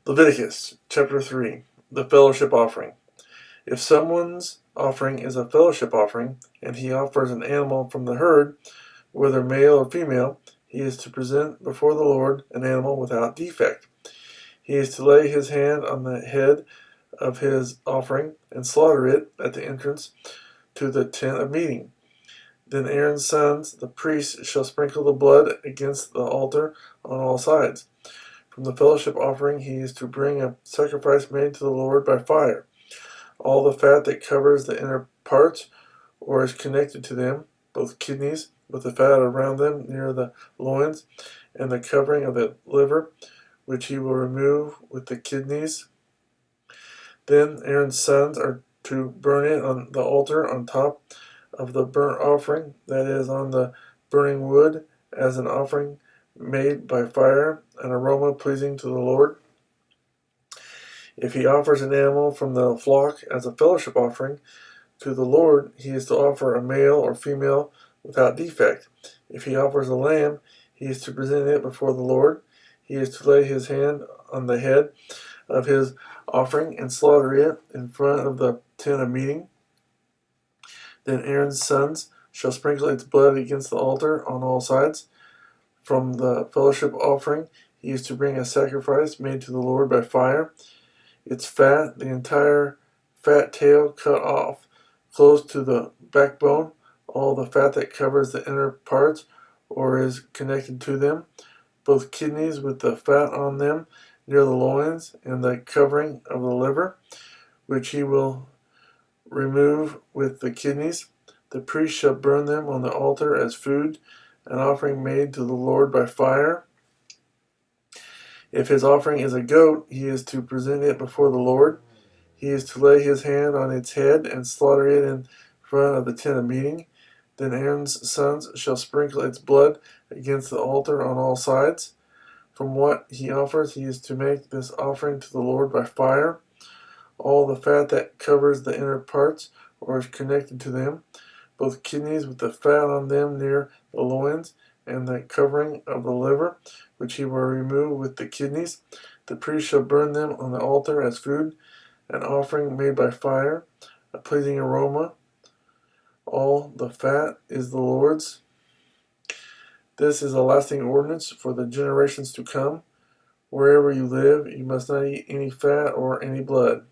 Leviticus chapter 3, the fellowship offering. If someone's offering is a fellowship offering, and he offers an animal from the herd, whether male or female, he is to present before the Lord an animal without defect. He is to lay his hand on the head of his offering and slaughter it at the entrance to the tent of meeting. Then Aaron's sons, the priests, shall sprinkle the blood against the altar on all sides. From the fellowship offering he is to bring a sacrifice made to the Lord by fire. All the fat that covers the inner parts or is connected to them, both kidneys with the fat around them near the loins, and the covering of the liver, which he will remove with the kidneys. Then Aaron's sons are to burn it on the altar on top of the burnt offering, that is, on the burning wood, as an offering made by fire, an aroma pleasing to the Lord. If he offers an animal from the flock as a fellowship offering to the Lord, he is to offer a male or female without defect. If he offers a lamb, he is to present it before the Lord. He is to lay his hand on the head of his offering and slaughter it in front of the tent of meeting. Then Aaron's sons shall sprinkle its blood against the altar on all sides. From the fellowship offering, he is to bring a sacrifice made to the Lord by fire. Its fat, the entire fat tail cut off, close to the backbone, all the fat that covers the inner parts or is connected to them, both kidneys with the fat on them near the loins, and the covering of the liver, which he will remove with the kidneys. The priest shall burn them on the altar as food, an offering made to the Lord by fire. If his offering is a goat, he is to present it before the Lord. He is to lay his hand on its head and slaughter it in front of the tent of meeting. Then Aaron's sons shall sprinkle its blood against the altar on all sides. From what he offers, he is to make this offering to the Lord by fire. All the fat that covers the inner parts or is connected to them, both kidneys with the fat on them near the loins, and the covering of the liver, which he will remove with the kidneys. The priest shall burn them on the altar as food, an offering made by fire, a pleasing aroma. All the fat is the Lord's. This is a lasting ordinance for the generations to come. Wherever you live, you must not eat any fat or any blood.